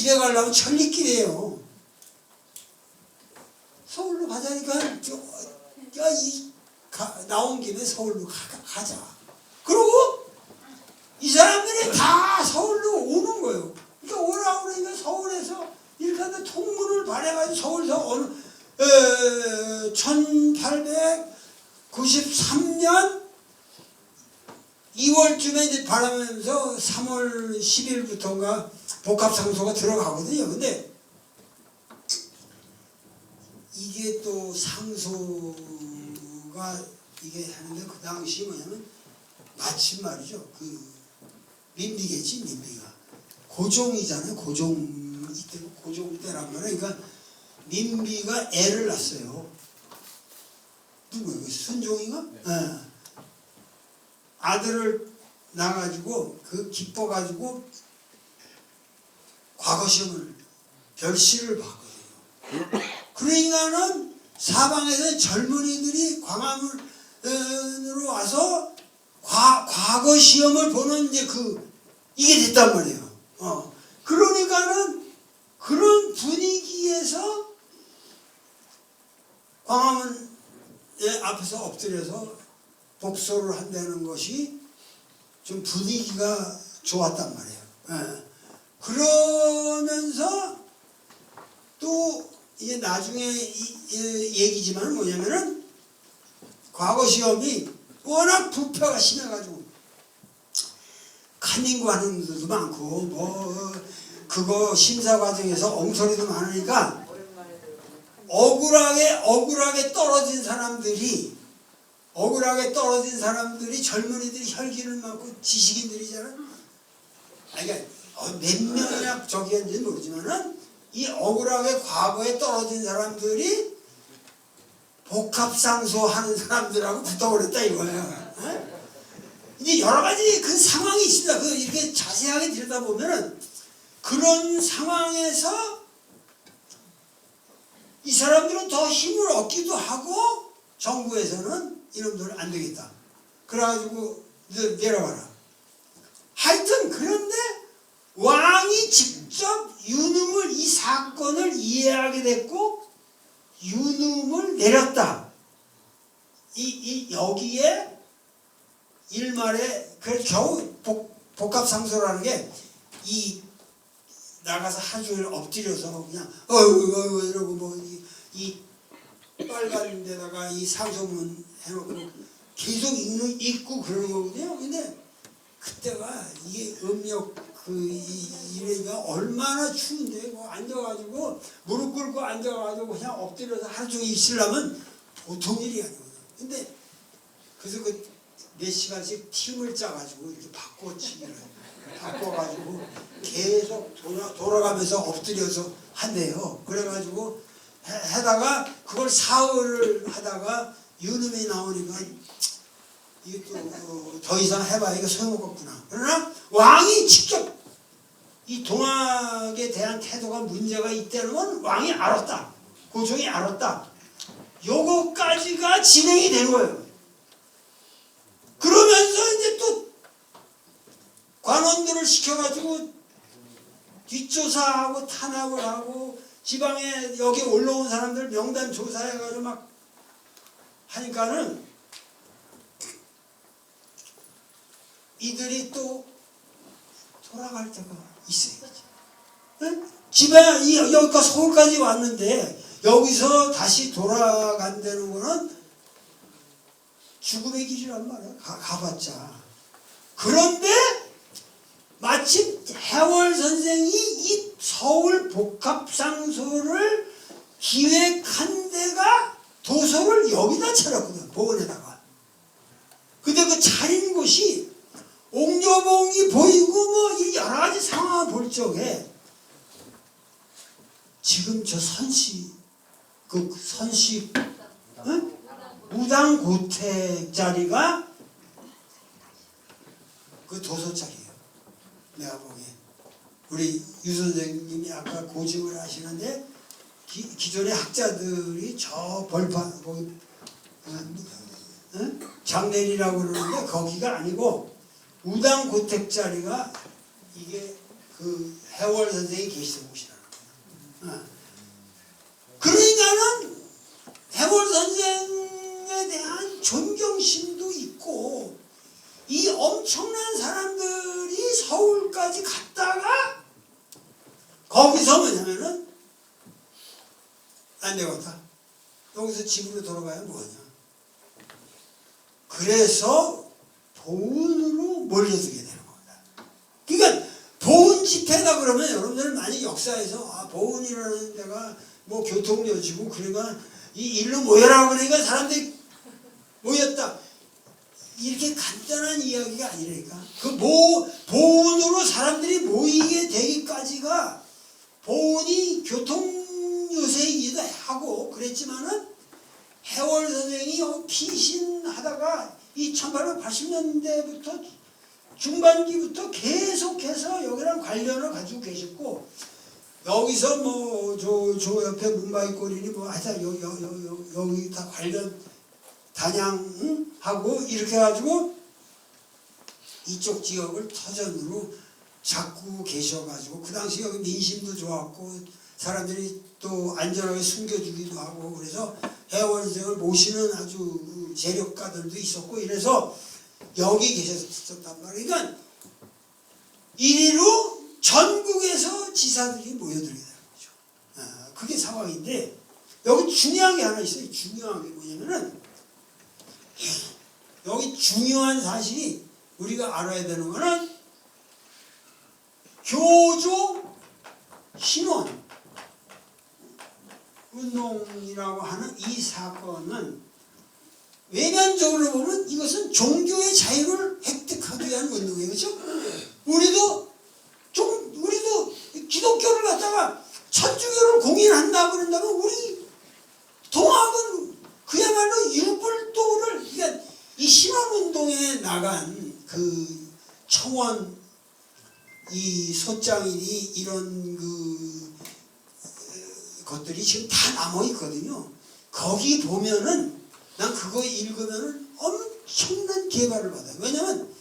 집에 가려면 천리길이에요. 서울로 가자니까 나온 김에 서울로 가자. 그러고 이 사람들이 다 서울로 오는 거예요. 그러니까 오라고 그러니까 서울에서 이렇게 하는데 통문을 발해가지고 서울서 어느 1893년 2월쯤에 이제 바라면서 3월 10일부터인가 복합상소가 들어가거든요. 근데 이게 또 상소가 이게 하는데 그 당시 뭐냐면 마침 말이죠. 그 민비겠지, 민비가. 고종이잖아요. 이때 고종 때란 말이에요. 그러니까 민비가 애를 낳았어요. 누구예요? 순종이가? 네. 아들을 낳아가지고 그 기뻐가지고 과거 시험을 별시를 봤거든요. 그러니까는 사방에서 젊은이들이 광화문으로 와서 과거 시험을 보는 이제 이게 됐단 말이에요. 그러니까는 그런 분위기에서 광화문 앞에서 엎드려서 복소를 한다는 것이 좀 분위기가 좋았단 말이에요. 그러면서 또 이제 나중에 얘기지만 뭐냐면은 과거 시험이 워낙 부패가 심해가지고 간인구 하는 분들도 많고 뭐 그거 심사 과정에서 엉소리도 많으니까 억울하게 떨어진 사람들이 젊은이들이 혈기를 많고 지식인들이잖아. 그러니까 몇 명이나 저기였는지 모르지만은 이 억울하게 과거에 떨어진 사람들이 복합상소하는 사람들하고 붙어버렸다 이거야. 이제 여러 가지 그 상황이 있습니다. 이렇게 자세하게 들여다보면은 그런 상황에서 이 사람들은 더 힘을 얻기도 하고 정부에서는 이놈들 안 되겠다. 그래가지고 내려가라. 하여튼 그런데 왕이 직접 유능을 이 사건을 이해하게 됐고 유능을 내렸다. 여기에 일말에 그래서 겨우 복합상소라는 게 나가서 하루 종일 엎드려서 그냥 이러고 뭐 이 빨간 데다가 이 상소문 해놓고 계속 읽고 그러는 거거든요. 근데 그때가 이게 음력 이래가 얼마나 추운데 앉아가지고 무릎 꿇고 앉아가지고 그냥 엎드려서 하루 종일 있으려면 보통 일이 아니거든요. 근데 그래서 몇 시간씩 팀을 짜가지고 이렇게 바꿔가지고 계속 돌아가면서 엎드려서 한대요. 그래가지고 해다가 그걸 사흘을 하다가 유능이 나오니까 이게 또 더 이상 해봐야 이거 소용없겠구나. 그러나 왕이 직접 이 동학에 대한 태도가 문제가 있다는 건 왕이 알았다. 고종이 알았다. 요거까지가 진행이 된 거예요. 그러면서 이제 또 관원들을 시켜가지고 뒷조사하고 탄압을 하고 지방에 여기 올라온 사람들 명단 조사해가지고 막 하니까는 이들이 또 돌아갈 때가 있어야지. 응? 집에 여기까지 서울까지 왔는데 여기서 다시 돌아간다는 거는 죽음의 길이란 말이야. 가봤자. 그런데 마침 해월 선생이 이 서울 복합상소를 기획한 데가 도서를 여기다 차렸거든. 보원에다가. 근데 그 차린 곳이 옥녀봉이 보이고 뭐 여러 가지 상황을 볼 적에 지금 저 선시 응? 우당고택 자리가 그 도서 자리예요. 내가 보기에 우리 유 선생님이 아까 고증을 하시는데 기존의 학자들이 저 벌판 거기 응? 장례리라고 그러는데 거기가 아니고 우당고택 자리가 이게 그 해월 선생이 계시던 곳이라는 거예요. 그러니까는 해월 선생에 대한 존경심도 있고 이 엄청난 사람들이 서울까지 갔다가 거기서 뭐냐면은 안 되겠다. 여기서 집으로 돌아가야 뭐하냐. 그래서 보은으로 몰려들게 되는 겁니다. 그러니까 보은 집회다 그러면 여러분들은 만약 역사에서 보은이라는 데가 뭐 교통요지고 그러니까 이 일로 모여라 그러니까 사람들이 모였다. 이렇게 간단한 이야기가 아니라니까. 그 보은으로 사람들이 모이게 되기까지가 보은이 교통요새이기도 하고 그랬지만은 해월 선생이 피신하다가 이 1880년대부터 중반기부터 계속해서 여기랑 관련을 가지고 계셨고 여기서 뭐 저 옆에 문바이골이니 뭐 하여튼 여기 다 관련 단양하고 이렇게 해가지고 이쪽 지역을 터전으로 잡고 계셔가지고 그 당시 여기 민심도 좋았고 사람들이 또 안전하게 숨겨주기도 하고 그래서 해월 선생을 모시는 아주 재력가들도 있었고 이래서 여기 계셨단 말이에요. 그러니까 이리로 전국에서 지사들이 모여들게 되는 거죠. 그게 상황인데 여기 중요한 게 하나 있어요. 중요한 게 뭐냐면은 여기 중요한 사실이 우리가 알아야 되는 거는 교조 신원 운동이라고 하는 이 사건은 외면적으로 보면 이것은 종교의 자유를 획득하기 위한 운동이에요. 그렇죠? 우리도 기독교를 갖다가 천주교를 공인한다 그런다면 우리 동학은 그야말로 유불도를 그러니까 이 신원운동에 나간 그 청원 이 소장이니 이런 그 것들이 지금 다 남아 있거든요. 거기 보면은 난 그거 읽으면은 엄청난 개발을 받아요. 왜냐면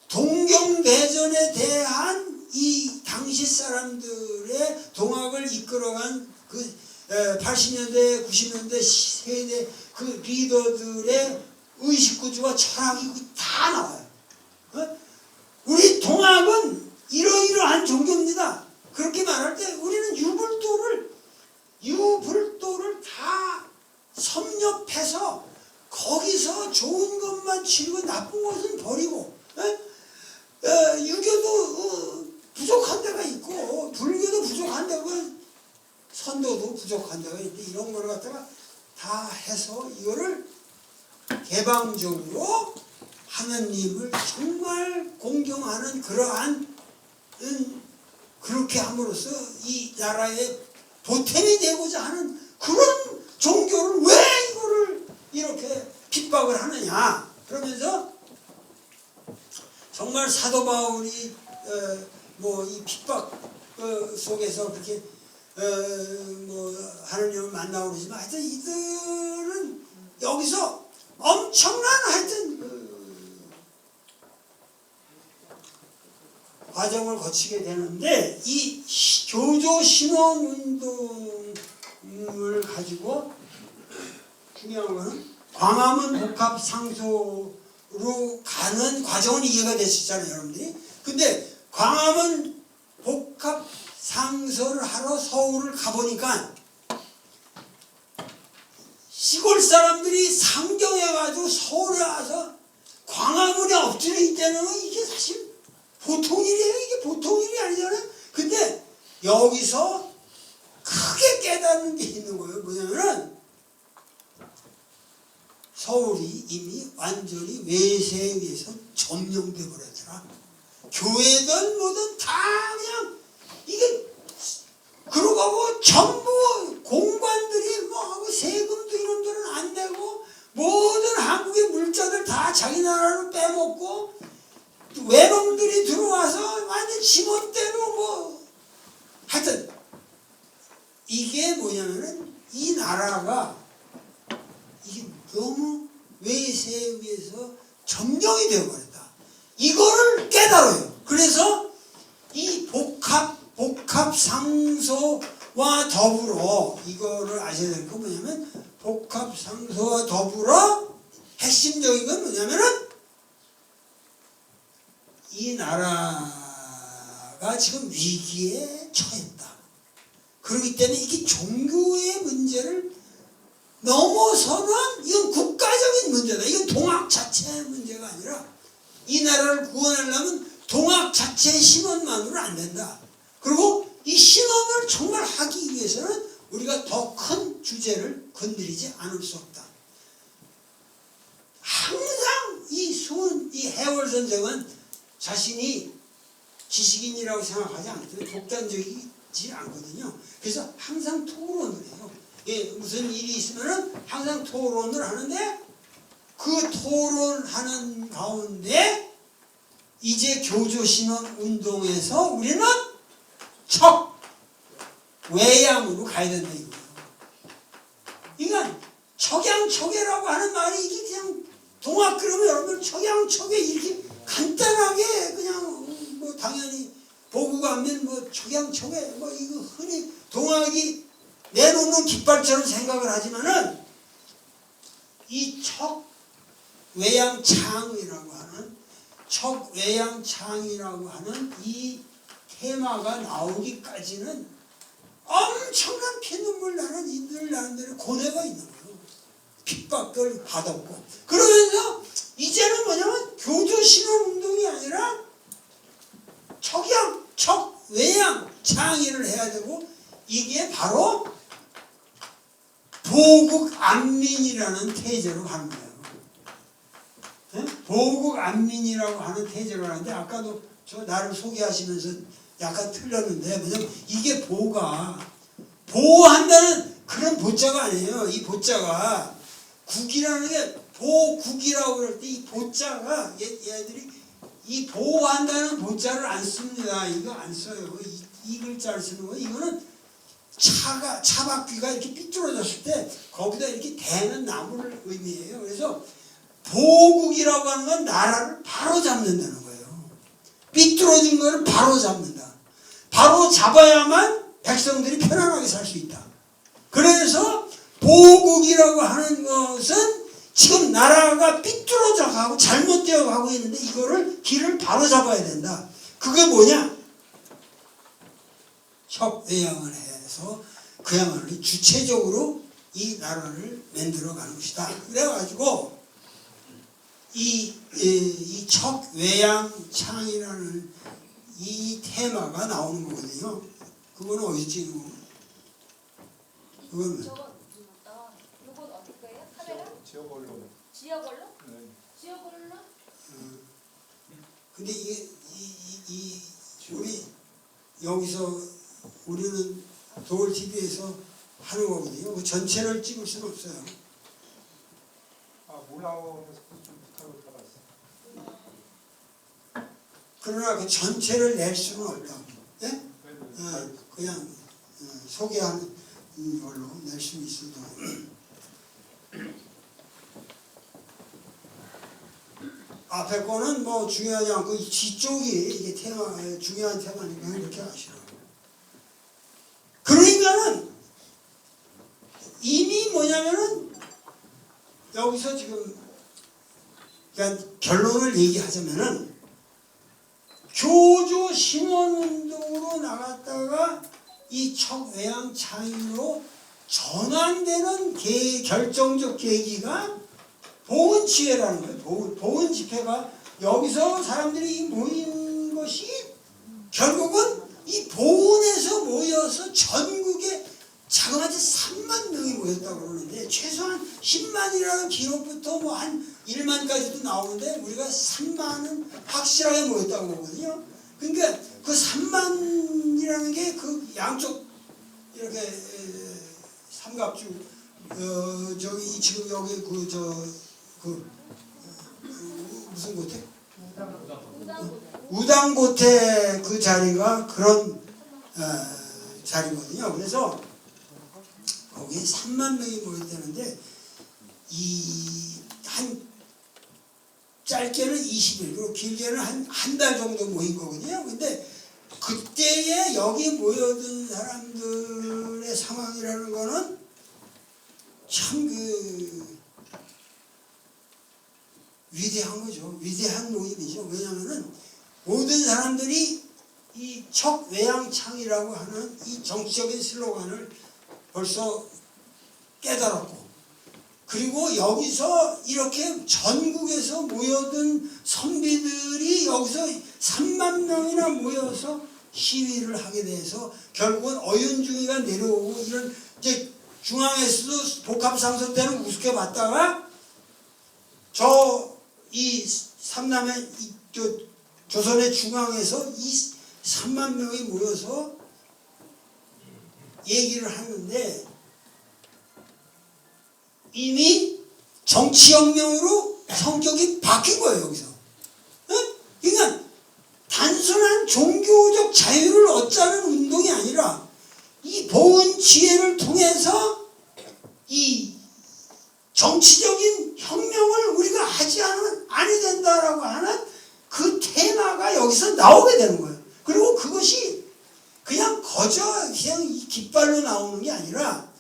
동경대전에 대한 이 당시 사람들의 동학을 이끌어간 그 80년대, 90년대 세대 그 리더들의 의식구조와 철학이 다 나와요. 우리 동학은 이러이러한 종교입니다. 그렇게 말할 때 우리는 유불도를 다 섭렵해서 거기서 좋은 것만 치르고 나쁜 것은 버리고 유교도 부족한 데가 있고 불교도 부족한 데가 선도도 부족한 데가 있는데 이런 걸 갖다가 다 해서 이거를 개방적으로 하느님을 정말 공경하는 그러한 그렇게 함으로써 이 나라의 보탬이 되고자 하는 그런 종교를 왜 이거를 이렇게 핍박을 하느냐 그러면서 정말 사도 바울이 뭐 이 핍박 속에서 그렇게 뭐 하느님을 만나고 그러지만 하여튼 이들은 여기서 엄청난 하여튼 과정을 거치게 되는데 이 교조 신원 운동을 가지고 중요한 거는 광화문 복합 상소로 가는 과정은 이해가 됐었잖아요, 여러분들이. 근데 광화문 복합 상소를 하러 서울을 가보니까 시골 사람들이 상경해가지고 서울에 와서 광화문에 엎드려 있다는 건 이게 사실 보통 일이에요. 이게 보통 일이 아니잖아요. 근데 여기서 크게 깨닫는 게 있는 거예요. 뭐냐면은 서울이 이미 완전히 외세에 의해서 점령돼 버렸더라. 교회든 뭐든 다 그냥 이게 그러고 전부 공관들이 뭐 하고 세금도 이놈들은 안 내고 모든 한국의 물자들 다 자기 나라로 빼먹고 외놈들이 들어와서 완전 지멋대로 뭐 하여튼 이게 뭐냐면은 이 나라가 이게 너무 외세에 의해서 점령이 되어버렸다. 이거를 깨달아요. 그래서 이 복합 복합상소와 더불어 이거를 아셔야 될 건 뭐냐면 복합상소와 더불어 핵심적인 건 뭐냐면은 이 나라가 지금 위기에 처했다. 그렇기 때문에 이게 종교의 문제를 넘어서는 이건 국가적인 문제다. 이건 동학 자체의 문제가 아니라 이 나라를 구원하려면 동학 자체의 신원만으로 안 된다. 그리고 이 신원을 정말 하기 위해서는 우리가 더 큰 주제를 건드리지 않을 수 없다. 항상 이 해월 선생은 자신이 지식인이라고 생각하지 않기 때문에 독단적이지 않거든요. 그래서 항상 토론을 해요. 예, 무슨 일이 있으면은 항상 토론을 하는데 그 토론하는 가운데 이제 교조신원 운동에서 우리는 외양으로 가야 된다 이거예요. 그러니까 척양척애라고 하는 말이 이게 그냥 동학 그러면 여러분 척양척애 이렇게 간단하게 그냥 뭐 당연히 보고 가면 뭐 척양척애 뭐 이거 흔히 동학이 내놓는 깃발처럼 생각을 하지만은 이 척외양창이라고 하는 이 테마가 나오기까지는 엄청난 피눈물 나는 이들 나름대로 고뇌가 있는 거예요. 핍박을 받았고 그러면서 이제는 뭐냐면 교조신원운동이 아니라 척외양창의를 해야 되고 이게 바로 보국안민이라는 태제로 가는 거예요. 네? 보국안민이라고 하는 태제로 하는데 아까도 저 나를 소개하시면서 약간 틀렸는데 뭐냐면 이게 보호한다는 그런 보자가 아니에요. 이 보자가 국이라는 게 보국이라고 그럴 때 이 보자가 얘들이 이 보호한다는 보자를 안 씁니다. 이거 안 써요. 이 글자를 쓰는 거 이거는 차바퀴가 이렇게 삐뚤어졌을 때 거기다 이렇게 대는 나무를 의미해요. 그래서 보국이라고 하는 건 나라를 바로 잡는다는 거예요. 삐뚤어진 거를 바로 잡는다. 바로 잡아야만 백성들이 편안하게 살 수 있다. 그래서 보국이라고 하는 것은 지금 나라가 삐뚤어져 가고 잘못되어 가고 있는데 이거를 길을 바로 잡아야 된다. 그게 뭐냐? 척외양을 해서 그야말로 주체적으로 이 나라를 만들어가는 것이다. 그래가지고 이 척외양창이라는 이 테마가 나오는 거거든요. 그거는 어디서 찍는 거예요? 그거는 이건 어디 거예요? 카메라? 지역 언론. 지역 언론? 네. 지역 언론? 근데 우리 여기서 우리는 도울 TV에서 하는 거거든요. 그 전체를 찍을 수는 없어요. 몰라오면서 좀 부탁을 받았어. 그러나 그 전체를 낼 수는 없다. 예? 그냥 소개하는 걸로 낼 수 있어도. 앞에 거는 뭐 중요하지 않고 이 뒤쪽이 이게 중요한 테마니까 이렇게 하시라고. 그러니까는 이미 뭐냐면은 여기서 지금 그냥 결론을 얘기하자면은 교조 신원운동으로 나갔다가 이 척외양창의로 전환되는 결정적 계기가 보훈지회라는 거예요. 보훈 집회가 여기서 사람들이 모인 것이 결국은 이 보훈에서 모여서 전국에 자그마치 3만 명이 모였다고 그러는데 최소한 10만이라는 기록부터 뭐 한 1만까지도 나오는데 우리가 3만은 확실하게 모였다고 보거든요. 그러니까 그 3만이라는 게 그 양쪽 이렇게 삼각주 저기 지금 여기 무슨 고택? 우당고택 그 자리가 그런 자리거든요. 그래서 거기에 3만 명이 모였다는데 한 짧게는 20일 그리고 길게는 한 달 정도 모인 거거든요. 근데 그때에 여기 모여든 사람들의 상황이라는 거는 참 위대한 거죠. 위대한 모임이죠. 왜냐하면은 모든 사람들이 이 척외양창이라고 하는 이 정치적인 슬로건을 벌써 깨달았고, 그리고 여기서 이렇게 전국에서 모여든 선비들이 여기서 3만 명이나 모여서 시위를 하게 돼서 결국은 어윤중이가 내려오고, 이런 이제 중앙에서도 복합상선 때는 우습게 봤다가 이 삼남의 조선의 중앙에서 이 3만 명이 모여서 얘기를 하는데 이미 정치혁명으로 성격이 바뀐 거예요, 여기서. 그러니까 단순한 종교적 자유를 얻자는 운동이 아니라 이 보은 지혜를 통해서 이 정치적인 혁명을 우리가 하지 않으면 아니 된다라고 하는 그 테마가 여기서 나오게 되는 거예요. 그리고 그것이 그냥 그냥 이 깃발로 나오는 게 아니라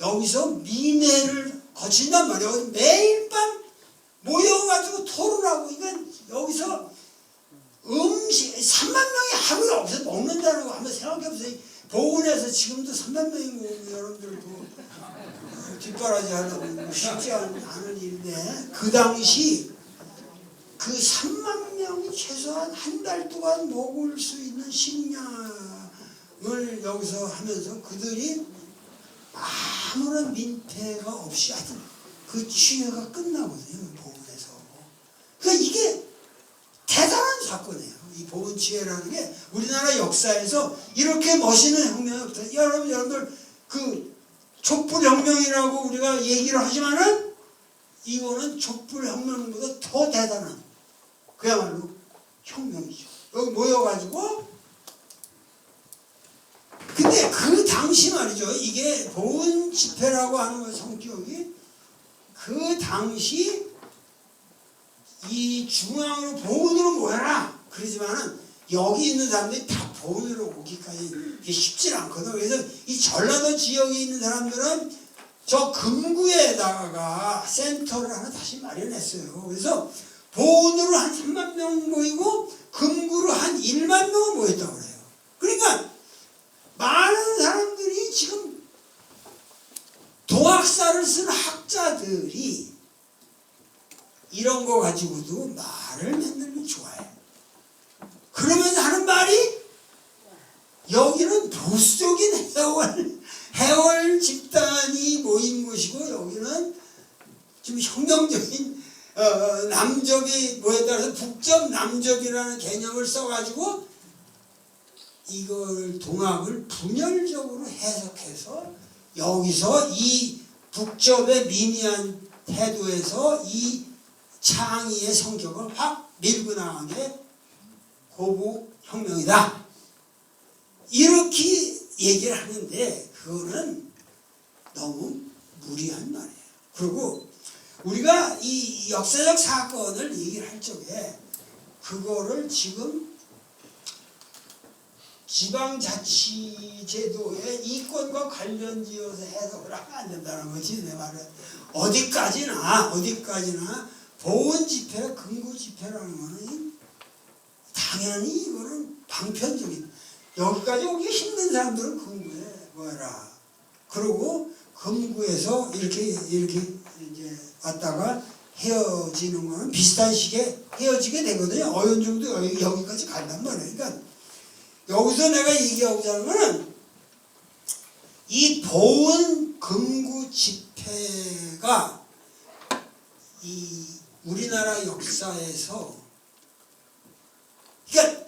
여기서 민회를 거친단 말이에요. 매일 밤 모여가지고 토론하고, 이건 여기서 음식 3만 명이 하루에 없어 먹는다는 거 한번 생각해보세요. 보은에서 지금도 3만 명이 모으면 여러분들도 뒷바라지 하려고 쉽지 않은 일인데, 그 당시 그 3만 명이 최소한 한 달 동안 먹을 수 있는 식량을 여기서 하면서 그들이 아무런 민폐가 없이 하여튼 그 취해가 끝나거든요, 보은에서. 그러니까 이게 대단한 사건이에요. 이 보은 취해라는 게 우리나라 역사에서 이렇게 멋있는 혁명이 없어요. 여러분들 그 촛불혁명이라고 우리가 얘기를 하지만은 이거는 촛불혁명보다 더 대단한 그야말로 혁명이죠. 여기 모여가지고, 근데 그 당시 말이죠. 이게 보은 집회라고 하는 거 성격이 그 당시 이 중앙으로 보은으로 모여라 그러지만은 여기 있는 사람들이 다 보은으로 오기까지 이게 쉽지 않거든. 그래서 이 전라도 지역에 있는 사람들은 저 금구에다가 센터를 하나 다시 마련했어요. 그래서 보은으로 한 3만 명 모이고 금구로 한 1만 명은 모였다고 그래요. 그러니까 많은 사람들이 지금 도학사를 쓴 학자들이 이런 거 가지고도 말을 만들면 좋아해. 그러면서 하는 말이 여기는 보수적인 해월 집단이 모인 곳이고 여기는 좀 혁명적인 남접이 모였다 해서 북접 남접이라는 개념을 써가지고 이걸 동학을 분열적으로 해석해서 여기서 이 북접의 미미한 태도에서 이 창의의 성격을 확 밀고 나간 게 고구혁명이다. 이렇게 얘기를 하는데 그거는 너무 무리한 말이에요. 그리고 우리가 이 역사적 사건을 얘기를 할 적에 그거를 지금 지방자치제도의 이권과 관련지어서 해석을 하면 안 된다는 거지. 내 말은 어디까지나 보은 집회, 금구 집회라는 거는 당연히 이거는 방편적인, 여기까지 오기 힘든 사람들은 금구에 뭐해라. 그리고 금구에서 이렇게 이제 왔다가 헤어지는 거는 비슷한 시기에 헤어지게 되거든요. 어연중도 여기까지 간단 말이에요. 그러니까 여기서 내가 얘기하고자 하는 거는 이 보은 금구 집회가 이 우리나라 역사에서, 그러니까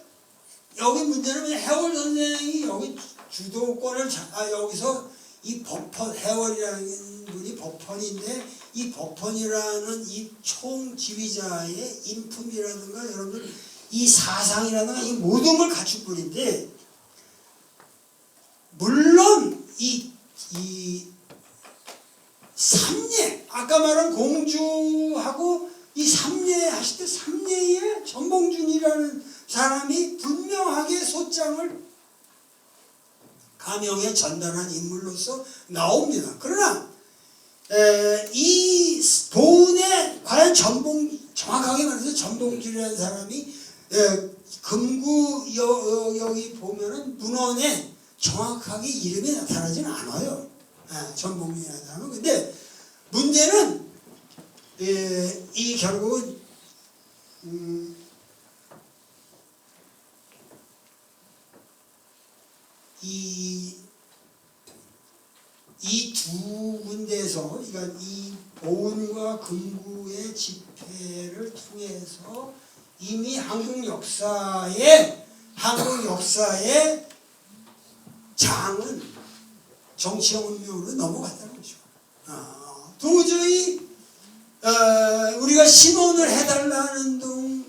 여기 문제는 해월 선생이 여기 주도권을 여기서 이 법헌, 해월이라는 분이 법헌인데 이 법헌이라는 이 총지휘자의 인품이라든가 여러분들 이 사상이라든가 이 모든 걸 갖춘 분인데, 물론 이 삼례 아까 말한 공주하고 이 삼례 하실 때 삼례에 전봉준이라는 사람이 분명하게 소장을 가명에 전달한 인물로서 나옵니다. 그러나 이 보훈에 과연 정확하게 말해서 전봉준이라는 사람이 금구 여기 보면은 문헌에 정확하게 이름이 나타나지는 않아요. 전봉준이라는 사람은. 근데 문제는 이 결국은 이 두 군데에서, 그러니까 이 보훈과 금구의 집회를 통해서 이미 한국 역사의 장은 정치혁명으로 넘어갔다는 거죠. 도저히 우리가 신원을 해달라는 등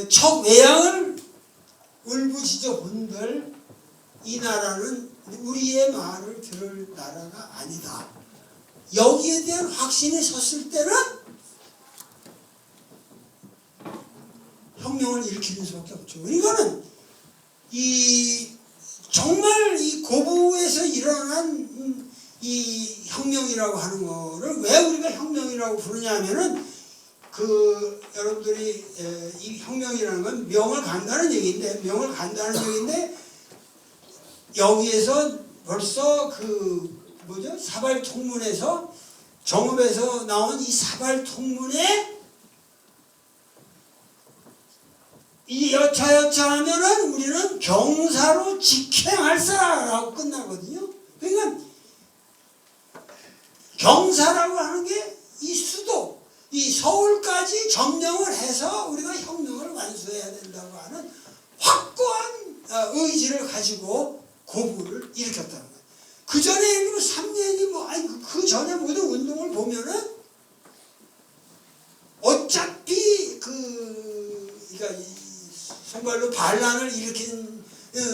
척외양을 울부짖어 본들 이 나라는 우리의 말을 들을 나라가 아니다. 여기에 대한 확신이 섰을 때는 혁명을 일으키는 수밖에 없죠. 이거는 정말 이 고부에서 일어난 이 혁명이라고 하는 거를 왜 우리가 혁명이라고 부르냐 하면은 여러분들이 이 혁명이라는 건 명을 간다는 얘기인데 여기에서 벌써 사발통문에서 정읍에서 나온 이 사발통문에 이 여차여차 하면은 우리는 경사로 직행할사라고 끝나거든요. 그러니까 경사라고 하는 게 이 수도, 이 서울까지 점령을 해서 우리가 혁명을 완수해야 된다고 하는 확고한 의지를 가지고 고부를 일으켰다는 거예요. 그 전에 3년이 그 전에 모든 운동을 보면은 어차피 그러니까 정말로 반란을 일으킨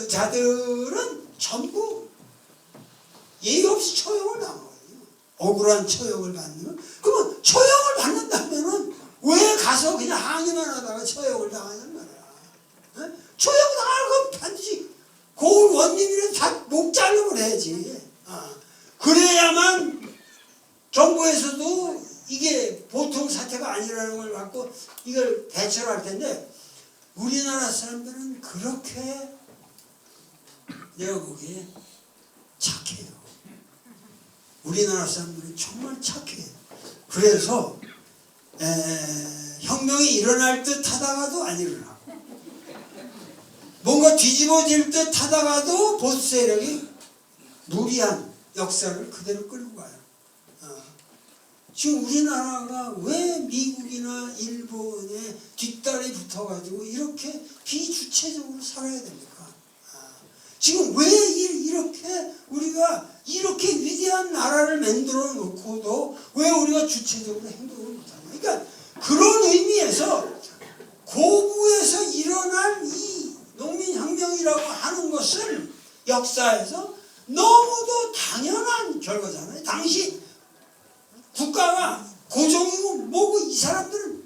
자들은 전부 예의 없이 처형을 당하거든요. 억울한 처형을 받는. 그러면 처형을 받는다면은 왜 가서 그냥 항의만 하다가 처형을 당하냔 말이야. 처형 당하면 반드시 고을 원님이라도 다 목 잘라버려야지. 그래야만 정부에서도 이게 보통 사태가 아니라는 걸 갖고 이걸 대처를 할 텐데, 우리나라 사람들은 그렇게 내가 보기에 착해요. 우리나라 사람들은 정말 착해요. 그래서 혁명이 일어날 듯 하다가도 안 일어나고, 뭔가 뒤집어질 듯 하다가도 보수 세력이 무리한 역사를 그대로 끌고 가요. 지금 우리나라가 왜 미국이나 일본에 뒷다리 붙어가지고 이렇게 비주체적으로 살아야 됩니까? 지금 왜 이렇게 우리가 이렇게 위대한 나라를 만들어 놓고도 왜 우리가 주체적으로 행동을 못하냐? 그러니까 그런 의미에서 고부에서 일어난 이 농민혁명이라고 하는 것은 역사에서 너무도 당연한 결과잖아요. 당시 국가가 고종이고 뭐고 이 사람들은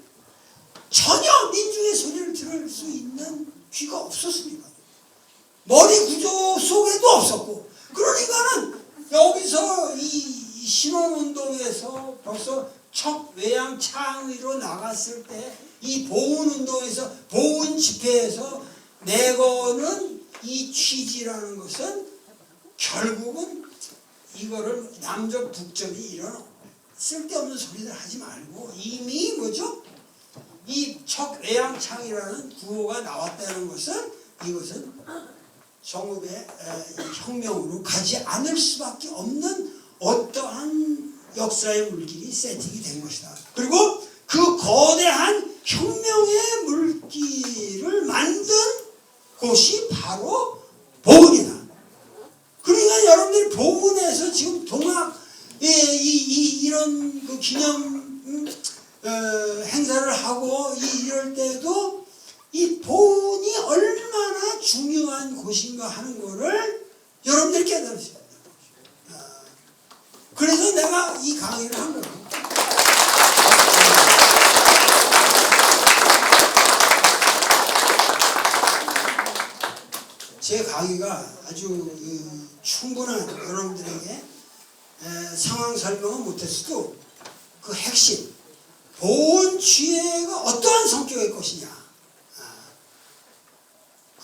전혀 민중의 소리를 들을 수 있는 귀가 없었습니다. 머리 구조 속에도 없었고, 그러니까는 여기서 이 신원운동에서 벌써 척외양 창의로 나갔을 때 이 보훈운동에서 보훈 집회에서 내거는 이 취지라는 것은 결국은 이거를 남적 북적이 이런 쓸데없는 소리들 하지 말고 이미 뭐죠? 이 척외양창이라는 구호가 나왔다는 것은 이것은 정읍의 혁명으로 가지 않을 수밖에 없는 어떠한 역사의 물길이 세팅이 된 것이다. 그리고 그 거대한 혁명의 물길을 만든 곳이 바로 보훈이다. 그러니까 여러분들이 보훈에서 지금 이런 그 기념 행사를 하고 이럴 때도 이 보훈이 얼마나 중요한 곳인가 하는 거를 여러분들이 깨달으셔야 돼요. 그래서 내가 이 강의를 한 거예요. 제 강의가 아주 충분한 여러분들에게 상황 설명은 못했어도 그 핵심 보온 취해가 어떠한 성격의 것이냐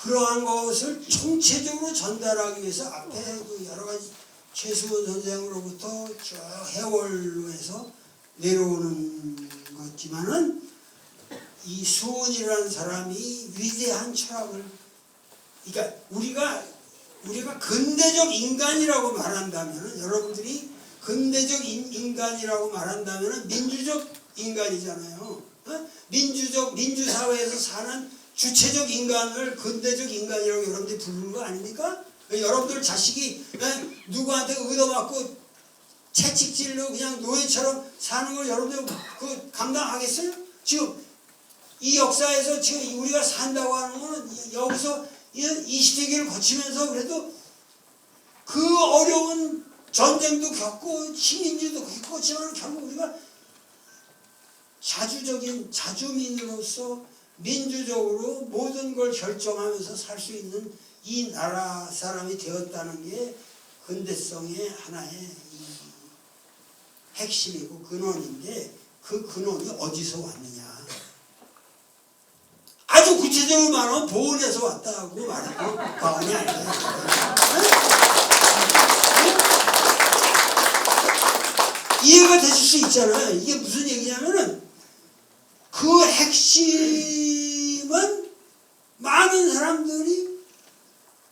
그러한 것을 총체적으로 전달하기 위해서 앞에 그 여러 가지 최수원 선생으로부터 쭉 해월로 해서 내려오는 거지만은 이 수원이라는 사람이 위대한 철학을 그러니까 우리가 근대적 인간이라고 말한다면은 여러분들이 근대적 인간이라고 말한다면은 민주적 인간이잖아요. 민주사회에서 사는 주체적 인간을 근대적 인간이라고 여러분들이 부르는 거 아닙니까? 여러분들 자식이 누구한테 얻어맞고 채찍질로 그냥 노예처럼 사는 걸 여러분들 감당하겠어요? 지금 이 역사에서 지금 우리가 산다고 하는 거는 여기서 20세기를 거치면서 그래도 그 어려운 전쟁도 겪고 식민지도 겪었지만 결국 우리가 자주민으로서 민주적으로 모든 걸 결정하면서 살 수 있는 이 나라 사람이 되었다는 게 근대성의 하나의 핵심이고 근원인데 그 근원이 어디서 왔느냐 아주 구체적으로 말하면 보온에서 왔다고 말하고 과언이 아니에요. 이해가 되실 수 있잖아요. 이게 무슨 얘기냐면은 그 핵심은 많은 사람들이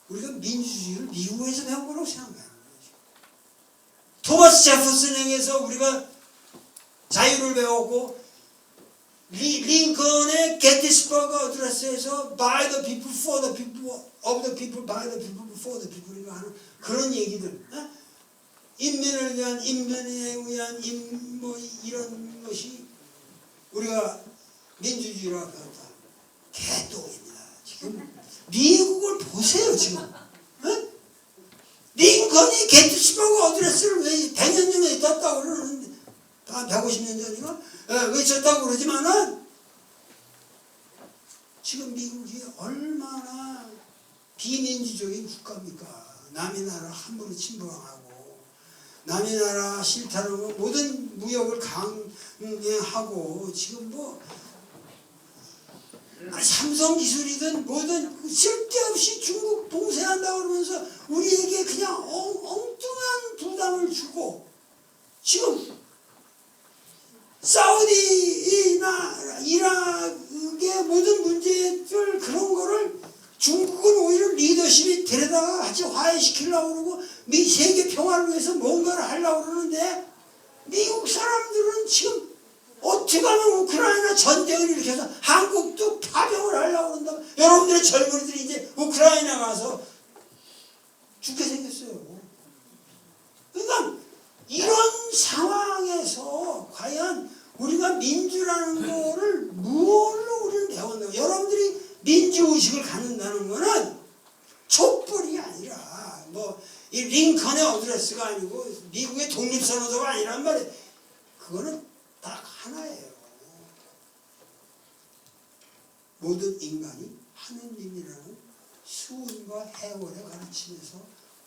우리가 민주주의를 미국에서 배운 거라고 생각하는 거죠. 토마스 제퍼슨에게서 우리가 자유를 배웠고 링컨의 게티스버그 어드레스에서 by the people, for the people, of the people, by the people, for the people 하는 그런 얘기들 인민을 위한 인민에 의한 뭐 이런 것이 우리가 민주주의라고 배웠다. 개똥입니다. 지금 미국을 보세요 지금. 링컨이 게티스버그 어드레스를 왜 100년 전에 떴다고 그러는데 한 150년 전인가? 외쳤다고 그러지만은 지금 미국이 얼마나 비민주적인 국가입니까? 남의 나라 함부로 침범하고 남의 나라 싫다는 거 모든 무역을 강행하고 지금 뭐 삼성 기술이든 뭐든 쓸데없이 중국 봉쇄한다고 그러면서 우리에게 그냥 엉뚱한 부담을 주고 지금 사우디나 이라크의 모든 문제들 그런 거를 중국은 오히려 리더십이 데려다가 같이 화해시키려고 그러고 세계 평화를 위해서 뭔가를 하려고 그러는데 미국 사람들은 지금 어떻게 하면 우크라이나 전쟁을 일으켜서 한국도 파병을 하려고 그런다. 여러분들의 젊은이들이 이제 우크라이나 가서 죽게 생겼어요. 그러니까 이런 상황에서 과연 우리가 민주라는 거를 무엇로 우리는 배웠나? 여러분들이 민주의식을 갖는다는 거는 촛불이 아니라 뭐 이 링컨의 어드레스가 아니고 미국의 독립선언서가 아니란 말이에요. 그거는 딱 하나예요. 모든 인간이 하느님이라는 수은과 해월의 가르침에서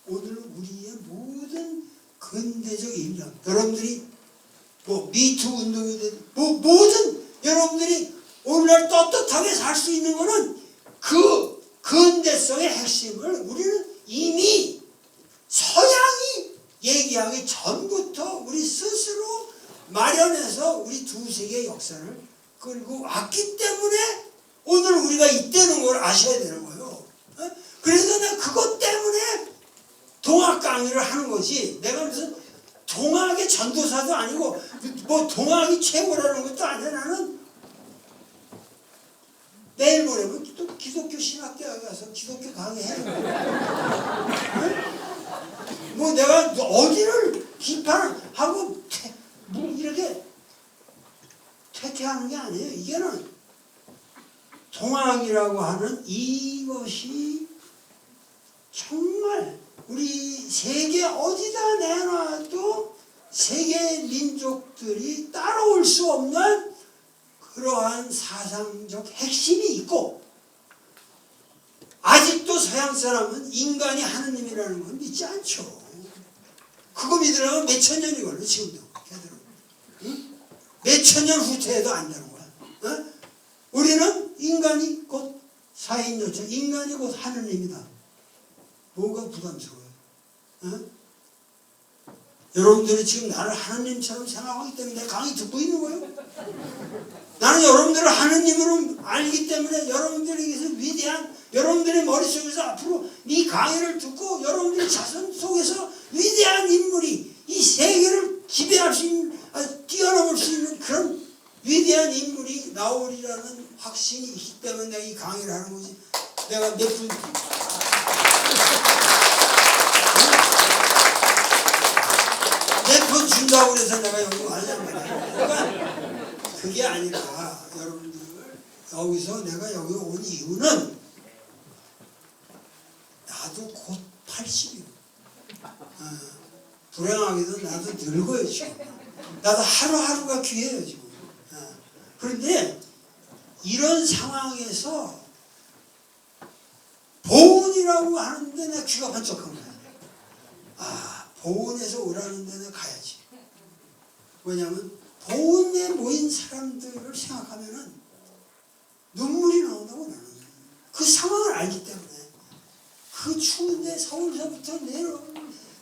오늘 우리의 모든 근대적 인간 여러분들이 뭐 미투 운동이든 뭐 모든 여러분들이 오늘날 떳떳하게 살 수 있는 거는 그 근대성의 핵심을 우리는 이미 서양이 얘기하기 전부터 우리 스스로 마련해서 우리 두세계의 역사를 끌고 왔기 때문에 오늘 우리가 있다는 걸 아셔야 되는 거예요. 그래서 내가 그것 때문에 동학 강의를 하는 거지 내가 무슨 동학의 전도사도 아니고 뭐 동학이 최고라는 것도 아니야. 나는 내일 모레면 또 기독교 신학대학에 가서 기독교 강의해. 뭐 내가 어디를 비판하고 뭐 이렇게 퇴퇴하는 게 아니에요. 이게는 동학이라고 하는 이것이 정말 우리 세계 어디다 내놔도 세계 민족들이 따라올 수 없는 그러한 사상적 핵심이 있고 아직도 서양 사람은 인간이 하느님이라는 걸 믿지 않죠. 그거 믿으려면 몇천 년이 걸려 지금도. 응? 몇천 년 후퇴해도 안 되는 거야. 어? 우리는 인간이 곧 사인요청, 인간이 곧 하느님이다. 뭐가 부담스러워요? 어? 여러분들이 지금 나를 하느님처럼 생각하기 때문에 내 강의 듣고 있는 거예요. 나는 여러분들을 하느님으로 알기 때문에 여러분들에게서 위대한, 여러분들의 머릿속에서 앞으로 이 강의를 듣고 여러분들의 자손 속에서 위대한 인물이 이 세계를 지배할 수 있는, 뛰어넘을 수 있는 그런 위대한 인물이 나오리라는 확신이 있기 때문에 내가 이 강의를 하는 거지. 내가 몇 푼 준다고 그래서 내가 여기 왔냔 말이야. 그러니까 그게 아니라 여러분들 여기서 내가 여기 온 이유는 나도 곧 80이고 불행하게도 나도 늙어요 지금. 나도 하루하루가 귀해요 지금. 그런데 이런 상황에서 보훈이라고 하는데 내가 귀가 번쩍한 거야. 보훈에서 오라는 데는 가야지. 왜냐하면 보훈에 모인 사람들을 생각하면은 눈물이 나온다고 나는. 그 상황을 알기 때문에. 그 추운데 서울서부터 내려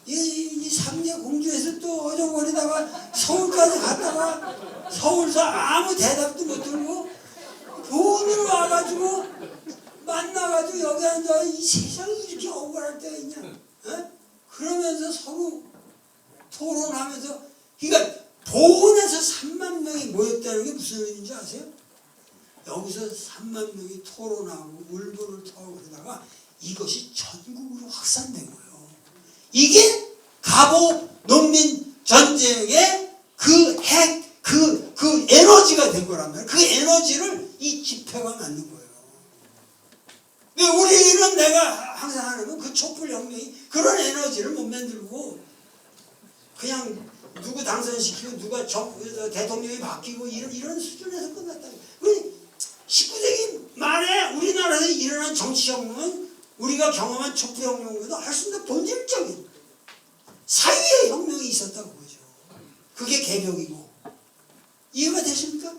이 삼례 공주에서 또 어정거리다가 서울까지 갔다가 서울서 아무 대답도 못 들고 보훈으로 와가지고 만나가지고 여기 앉아 이 세상이 이렇게 억울할 때가 있냐. 어? 그러면서 서로 토론하면서, 그러니까 보훈에서 3만 명이 모였다는 게 무슨 의미인지 아세요? 여기서 3만 명이 토론하고 울분을 토하고 그러다가 이것이 전국으로 확산된 거예요. 이게 갑오 농민 전쟁의 그 에너지가 된 거란 말이에요. 그 에너지를 이 집회가 만든 거예요. 왜 우리는 내가 항상 하는 그 촛불혁명이 그런 에너지를 못 만들고 그냥 누구 당선시키고 누가 대통령이 바뀌고 이런 수준에서 끝났다. 19세기 말에 우리나라에서 일어난 정치혁명은 우리가 경험한 촛불혁명보다 훨씬 더 본질적인 사회의 혁명이 있었다고 보죠. 그게 개벽이고. 이해가 되십니까?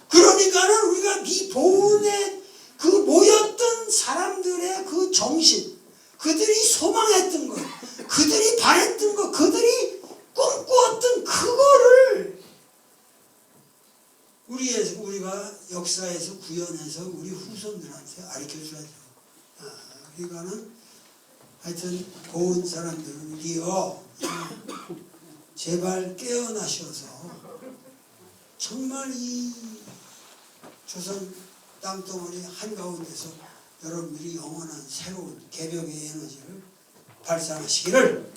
그러니까는 우리가 이 보훈에 그 모였던 사람들의 그 정신, 그들이 소망했던 것, 그들이 바랬던 것, 그들이 꿈꾸었던 그거를 우리가 역사에서 구현해서 우리 후손들한테 가르쳐줘야죠. 그러니까는 하여튼 고운 사람들이요, 제발 깨어나셔서 정말 이 조선 땅덩어리 한가운데서 여러분들이 영원한 새로운 개벽의 에너지를 발산하시기를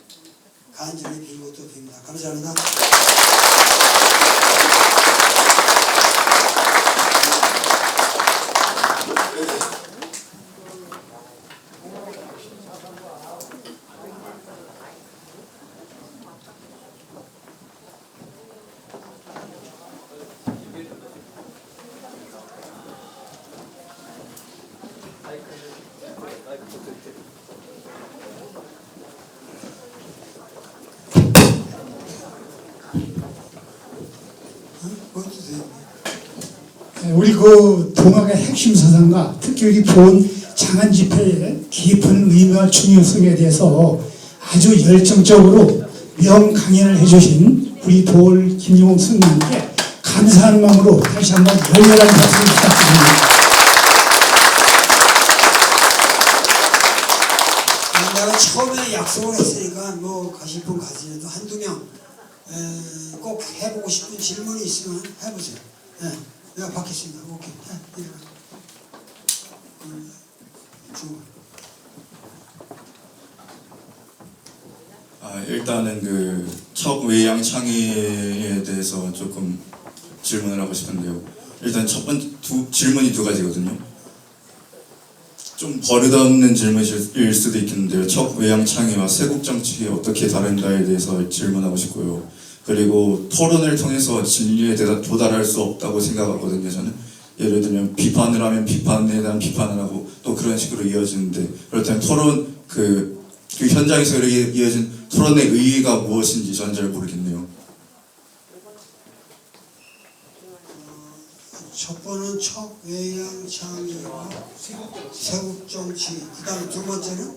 간절히 빌고 또 빕니다. 감사합니다. 우리 그 동학의 핵심 사상과 특히 우리 본 장안 집회의 깊은 의미와 중요성에 대해서 아주 열정적으로 명강연을 해주신 우리 도올 김용옥 스님께 감사하는 마음으로 다시 한번 열렬한 박수를 부탁드립니다. 내가 처음에 약속을 했으니까 뭐 가실 분 가시려도 한두 명 꼭 해보고 싶은 질문이 있으면 해보세요. 내가 받겠습니다. 오케이. 일단은 그 첫 외양 창의에 대해서 조금 질문을 하고 싶은데요. 일단 첫 번째 질문이 두 가지거든요. 좀 버릇없는 질문일 수도 있겠는데요. 첫 외양 창의와 세국 정책이 어떻게 다른가에 대해서 질문하고 싶고요. 그리고 토론을 통해서 진리에 도달할 수 없다고 생각하거든요. 저는 예를 들면 비판을 하면 비판에 대한 비판을 하고 또 그런 식으로 이어지는데 그렇다면 토론 그 현장에서 이렇게 이어진 토론의 의의가 무엇인지 저는 잘 모르겠네요. 첫 번은 척 외양 창의와 세국 정치, 그다음 두 번째는